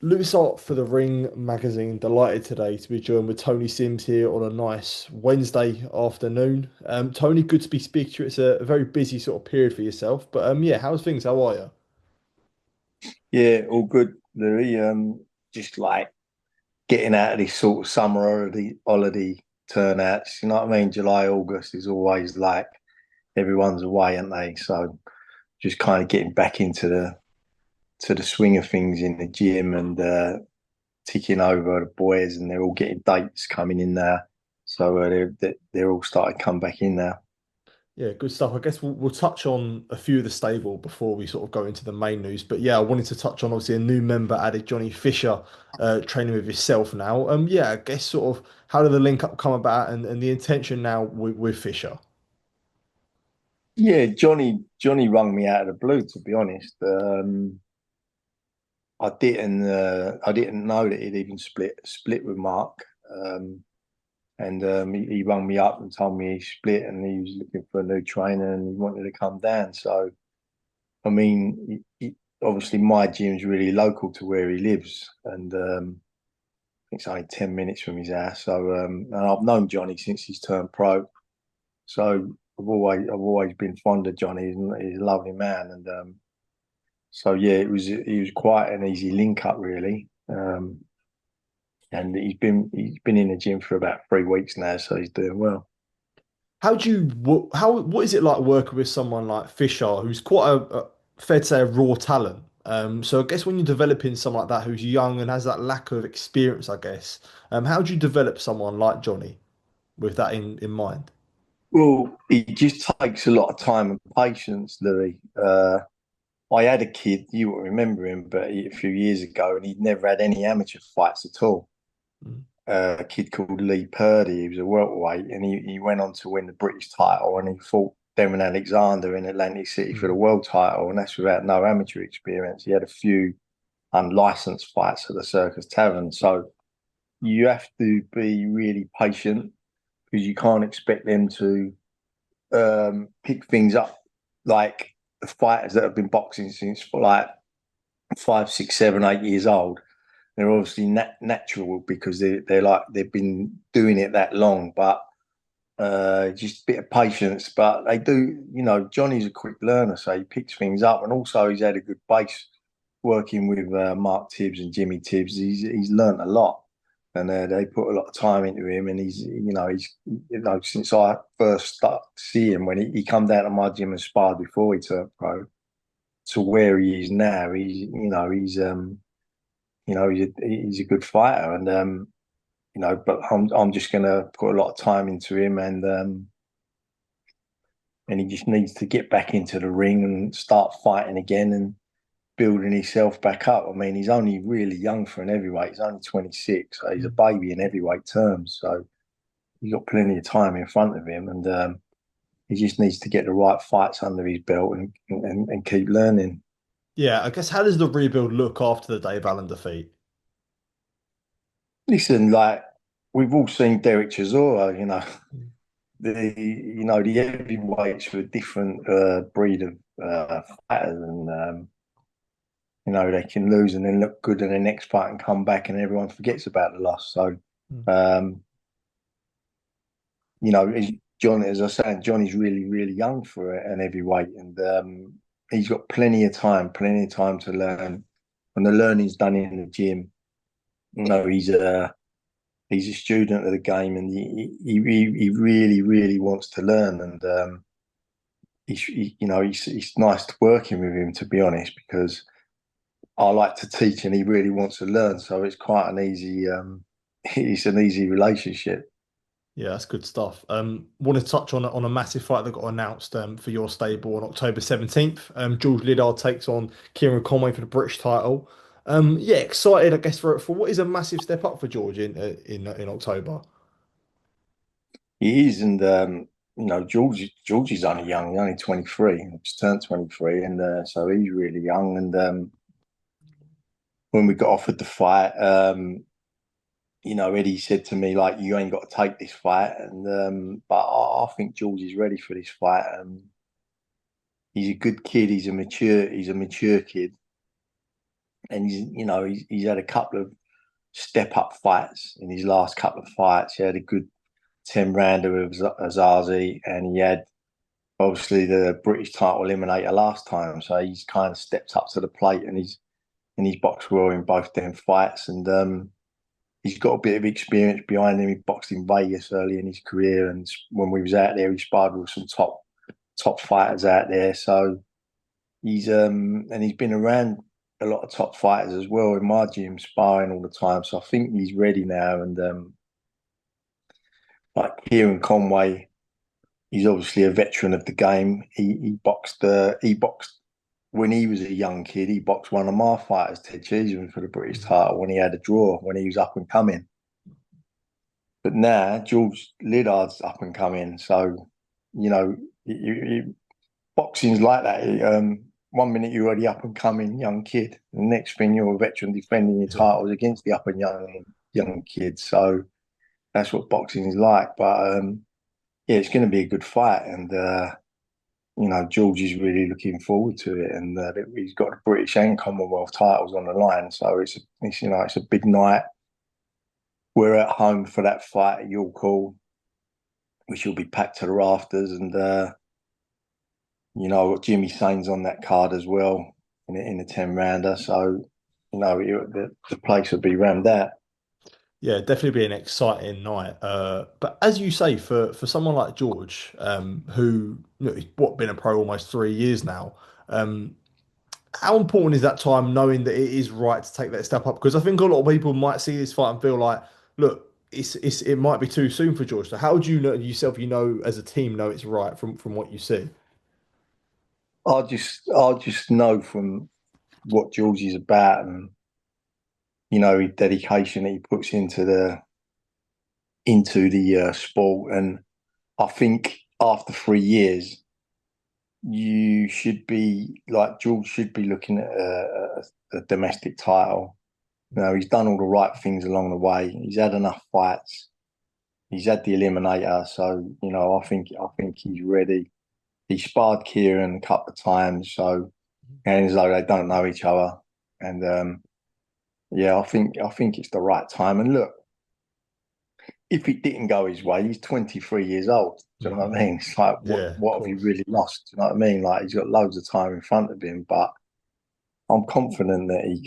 Loose Art for the Ring magazine. Delighted today to be joined with Tony Sims here on a nice Wednesday afternoon. Tony, good to be speaking to you. It's a very busy sort of period for yourself, but yeah, how's things? How are you? Yeah, all good, Louis. Just like getting out of this sort of summer holiday turnouts. You know what I mean? July, August is always like everyone's away, aren't they? So just kind of getting back into the swing of things in the gym and ticking over the boys, and they're all getting dates coming in now. So they're all starting to come back in now. Yeah, good stuff. I guess we'll touch on a few of the stable before we sort of go into the main news. But yeah, I wanted to touch on obviously a new member added, Johnny Fisher, training with yourself now. Yeah, I guess sort of how did the link up come about and the intention now with Fisher? Yeah, Johnny rung me out of the blue, to be honest. I didn't know that he'd even split with Mark. And he rang me up and told me he split and he was looking for a new trainer and he wanted to come down. So I mean, obviously my gym's really local to where he lives, and I think it's only 10 minutes from his house. So and I've known Johnny since he's turned pro. So I've always been fond of Johnny. He's a lovely man, and so yeah, he was quite an easy link up really. And he's been in the gym for about 3 weeks now, so he's doing well. What is it like working with someone like Fisher, who's quite a fair to say a raw talent? So I guess when you're developing someone like that who's young and has that lack of experience, I guess, how do you develop someone like Johnny with that in mind? Well, it just takes a lot of time and patience, Louis. I had a kid, you won't remember him, but a few years ago, and he'd never had any amateur fights at all. Mm. A kid called Lee Purdy, he was a welterweight, and he went on to win the British title, and he fought Devon Alexander in Atlantic City for the Mm. world title, and that's without no amateur experience. He had a few unlicensed fights at the Circus Tavern, so you have to be really patient because you can't expect them to pick things up like the fighters that have been boxing since like 5, 6, 7, 8 years old. They're obviously natural because they're like they've been doing it that long, but just a bit of patience. But they do, Johnny's a quick learner, so he picks things up, and also he's had a good base working with Mark Tibbs and Jimmy Tibbs. He's learnt a lot, and they put a lot of time into him. And he's since I first started to see him when he come down to my gym and sparred before he turned pro to where he is now. He's a good fighter, and but I'm just gonna put a lot of time into him, and he just needs to get back into the ring and start fighting again and building himself back up. I mean, he's only really young for an heavyweight. He's only 26, so he's a baby in heavyweight terms. So he's got plenty of time in front of him, and he just needs to get the right fights under his belt and keep learning. Yeah, I guess how does the rebuild look after the Dave Allen defeat? Listen, like we've all seen Derek Chisora, the heavyweights were a different breed of fighters, and they can lose and then look good in the next fight and come back, and everyone forgets about the loss. So, Mm. um, John, as I was saying, Johnny's really, really young for an heavyweight, and he's got plenty of time to learn. And the learning's done in the gym. He's a student of the game, and he really, really wants to learn. And it's nice to working with him, to be honest, because I like to teach and he really wants to learn. So it's quite an easy, it's an easy relationship. Yeah, that's good stuff. Want to touch on a massive fight that got announced for your stable on October 17th. George Liddard takes on Kieron Conway for the British title. Yeah, excited, I guess, for what is a massive step up for George in October. He is, and George is only young. He's only 23. He's turned 23, and so he's really young. And when we got offered the fight, Eddie said to me like, "You ain't got to take this fight," and but I think George is ready for this fight. He's a good kid. He's a mature kid. and he's had a couple of step up fights in his last couple of fights. He had a good 10 rounder with Azazi, and he had obviously the British title eliminator last time. So he's kind of stepped up to the plate, and he's boxed well in both them fights. And he's got a bit of experience behind him. He boxed in Vegas early in his career, and when we was out there, he sparred with some top fighters out there. So he's been around a lot of top fighters as well in my gym, sparring all the time. So I think he's ready now. And like Kieron Conway, he's obviously a veteran of the game. He boxed when he was a young kid. He boxed one of my fighters, Ted Cheeseman, for the British title when he had a draw when he was up and coming. But now George Liddard's up and coming. So boxing's like that. 1 minute you're already up and coming young kid, and the next thing you're a veteran defending your Yeah. titles against the up and young kids. So that's what boxing is like. But yeah, it's going to be a good fight, and George is really looking forward to it, and he's got the British and Commonwealth titles on the line. So it's a big night. We're at home for that fight at York Hall, which will be packed to the rafters, and Jimmy Sain's on that card as well in the 10 rounder. So the place will be rammed out. Yeah, definitely be an exciting night. But as you say, for someone like George, who he's been a pro almost 3 years now, um, how important is that time knowing that it is right to take that step up? Because I think a lot of people might see this fight and feel like, look, it might be too soon for George. So how do you know yourself? As a team, know it's right from what you see. I just know from what George is about, and his dedication that he puts into the sport. And I think after 3 years, you should be like George should be looking at a domestic title. He's done all the right things along the way. He's had enough fights. He's had the eliminator, so I think he's ready. He sparred Kieron a couple of times, so and as though they don't know each other. And yeah, I think it's the right time. And look, if it didn't go his way, he's 23 years old. Do you know what I Mhm. mean? It's like what Yeah, of what have we course. really lost? Do you know what I mean? Like he's got loads of time in front of him, but I'm confident that he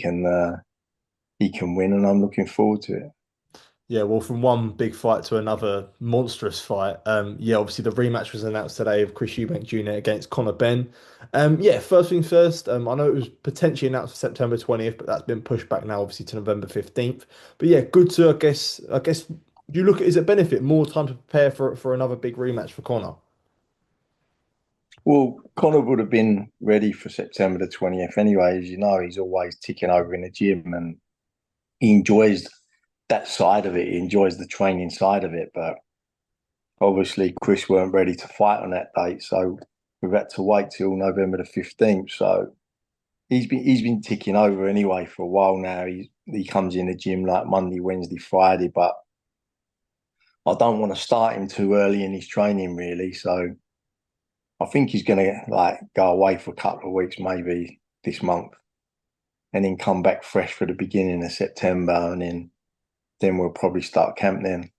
can win, and I'm looking forward to it. Yeah, well, from one big fight to another monstrous fight. Yeah, obviously the rematch was announced today of Chris Eubank Jr. against Conor Benn. Yeah, first things first. I know it was potentially announced for September 20th, but that's been pushed back now, obviously to November 15th. But yeah, good to I guess you look at it as a benefit, more time to prepare for another big rematch for Conor. Well, Connor would have been ready for September the 20th anyway. As you know, he's always ticking over in the gym, and he enjoys that side of it. He enjoys the training side of it. But obviously, Chris weren't ready to fight on that date, so we've had to wait till November the 15th. So he's been ticking over anyway for a while now. He comes in the gym like Monday, Wednesday, Friday, but I don't want to start him too early in his training really. So I think he's going to like go away for a couple of weeks, maybe this month, and then come back fresh for the beginning of September, and then we'll probably start camp then.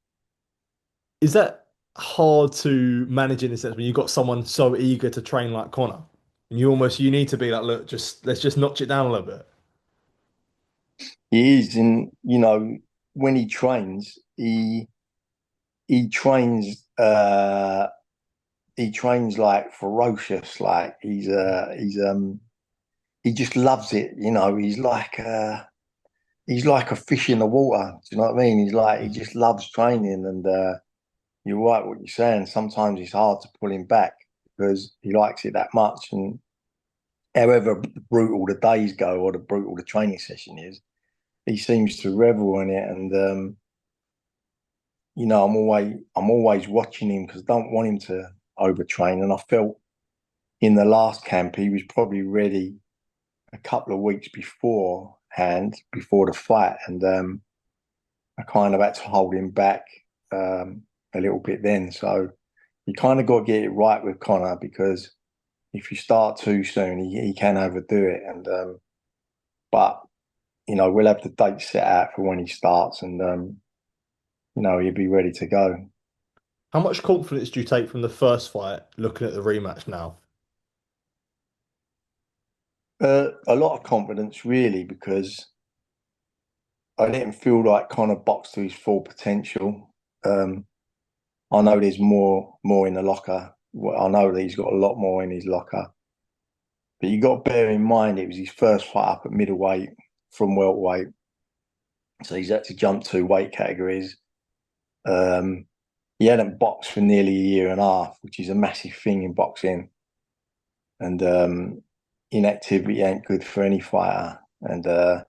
Is that hard to manage in a sense when you've got someone so eager to train like Conor? And you need to be like, look, just let's just notch it down a little bit. He is, and when he trains, he trains he trains like ferocious, like he just loves it. He's like a fish in the water. Do you know what I mean? He Mhm. just loves training, and you're right what you're saying. Sometimes it's hard to pull him back because he likes it that much. And however brutal the days go or the brutal the training session is, he seems to revel in it. And I'm always watching him because I don't want him to overtrain. And I felt in the last camp he was probably ready a couple of weeks beforehand, before the fight, and I kind of had to hold him back a little bit then. So you kind of got to get it right with Connor, because if you start too soon, he can overdo it. And but we'll have the date set out for when he starts, and he'll be ready to go. How much confidence do you take from the first fight, looking at the rematch now? A lot of confidence, really, because I didn't feel like Conor boxed to his full potential. I know there's more in the locker. Well, I know that he's got a lot more in his locker, but you got to bear in mind it was his first fight up at middleweight from welterweight, so he's had to jump 2 weight categories. Um, he hadn't boxed for nearly a year and a half, which is a massive thing in boxing, and inactivity ain't good for any fighter. And that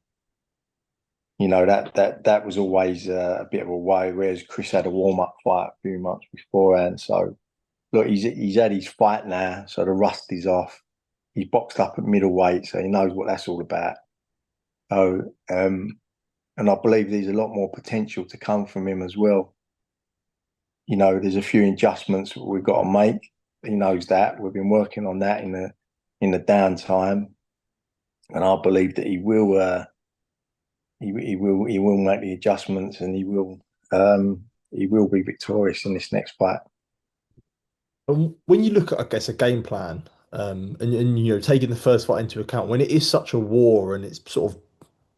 was always a bit of a way. Whereas Chris had a warm up fight a few months beforehand, so look, he's had his fight now, so the rust is off. He's boxed up at middleweight, so he knows what that's all about. So, and I believe there's a lot more potential to come from him as well. There's a few adjustments we've got to make. He knows that. We've been working on that in the downtime, and I believe that he will. He will make the adjustments, and he will be victorious in this next fight. And when you look at, I guess, a game plan, and taking the first fight into account, when it is such a war and it's sort of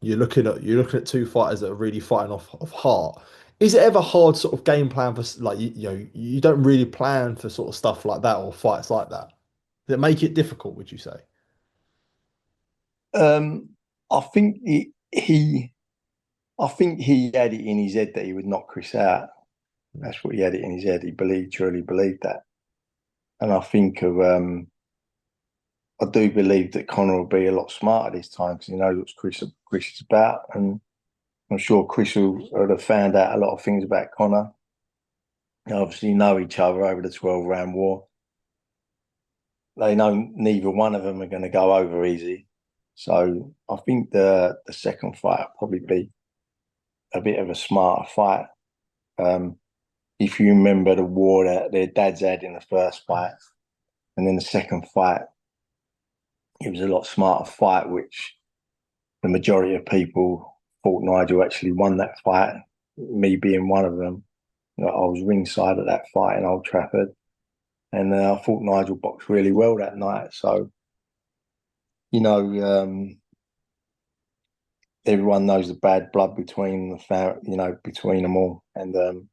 you're looking at two fighters that are really fighting off heart. Is it ever hard sort of game plan for like you don't really plan for sort of stuff like that or fights like that? Does it make it difficult, would you say? Um, I think I think he had it in his head that he would knock Chris out. That's what he had it in his head. Truly believed that. And I do believe that Conor will be a lot smarter this time because he knows what Chris is about. And I'm sure Chris would have found out a lot of things about Conor. They obviously know each other over the 12-round war. They know neither one of them are going to go over easy. So I think the second fight will probably be a bit of a smarter fight. Um, if you remember the war that their dads had in the first fight, and then the second fight, it was a lot smarter fight, which the majority of people thought Nigel actually won that fight. Me being one of them, I was ringside at that fight in Old Trafford, and I thought Nigel boxed really well that night. So, you know, everyone knows the bad blood between between them all, and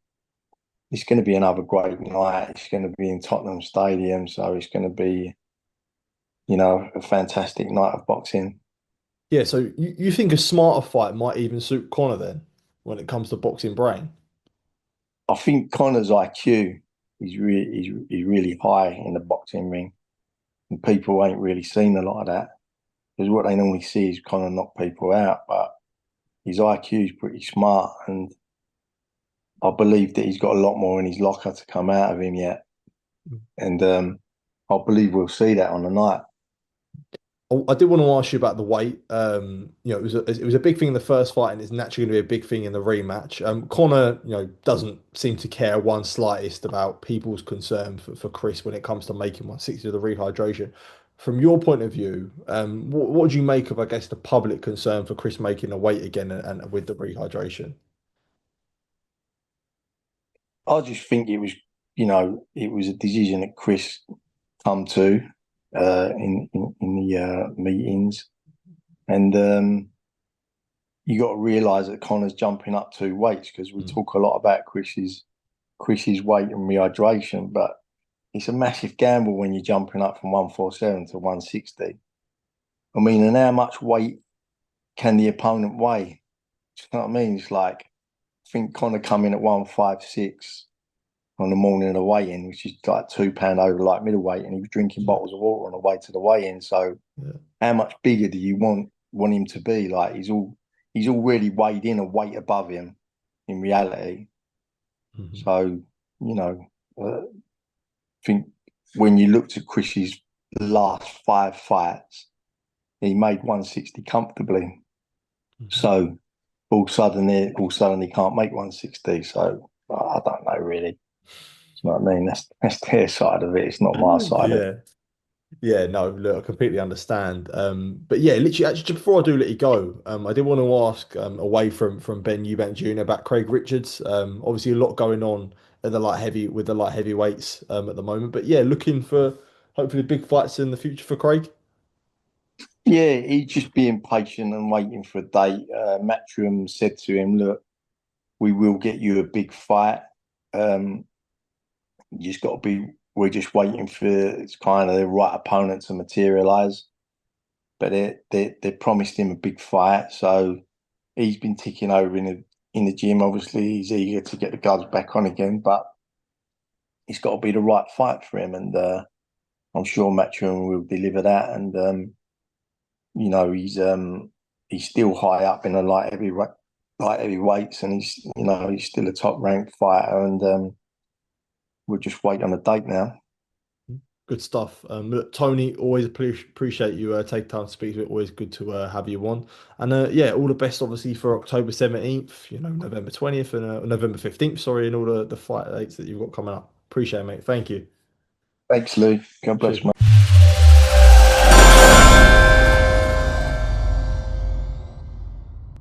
it's going to be another great night. It's going to be in Tottenham Stadium, so it's going to be, a fantastic night of boxing. Yeah, so you think a smarter fight might even suit Conor then when it comes to boxing brain? I think Conor's IQ is really high in the boxing ring, and people ain't really seen a lot of that because what they normally see is Conor knock people out, but his IQ is pretty smart, and I believe that he's got a lot more in his locker to come out of him yet, and I believe we'll see that on the night. I did want to ask you about the weight. It was a big thing in the first fight, and it's naturally going to be a big thing in the rematch. Conor, doesn't seem to care one slightest about people's concern for Chris when it comes to making 160 of the rehydration. From your point of view, what do you make of, I guess, the public concern for Chris making the weight again and with the rehydration? I just think it was a decision that Chris come to in the meetings, and you got to realise that Connor's jumping up 2 weights because we Mm. talk a lot about Chris's weight and rehydration, but it's a massive gamble when you're jumping up from 147 to 160. I mean, and how much weight can the opponent weigh? Do you know what I mean? It's like I think Connor come in at 156 on the morning of the weigh-in, which is like £2 over like middleweight, and he was drinking Mm. bottles of water on the way to the weigh-in. So Yeah. how much bigger do you want him to be? Like he's already weighed in a weight above him in reality. Mhm. So I think when you looked at Chris's last 5 fights, he made 160 comfortably. Mhm. So all of a sudden he can't make 160. So I don't know really. You know what I mean? That's their side of it. It's not my side of it. Yeah. Yeah, no, look, I completely understand. But yeah, literally, actually, just before I do let you go, I did want to ask, away from Ben Eubank Jr. about Craig Richards. Obviously, a lot going on at the light heavy with the light heavyweights at the moment. But yeah, looking for hopefully big fights in the future for Craig. Yeah, he's just being patient and waiting for a date. Matchroom said to him, "Look, we will get you a big fight. Um, you just got to be. We're just waiting for it's kind of the right opponent to materialize." But they promised him a big fight, so he's been ticking over in the gym. Obviously, he's eager to get the gloves back on again, but it's got to be the right fight for him, and I'm sure Matchroom will deliver that. And you know, he's still high up in the light heavyweights, and he's still a top ranked fighter, and we'll just wait on a date now. Good stuff. Look, Tony, always appreciate you taking time to speak to it. Always good to have you on. And yeah, all the best, obviously, for October 17th, November 20th and November 15th, sorry, and all the fight dates that you've got coming up. Appreciate it, mate. Thank you. Thanks, Lou. God bless, Cheers. mate.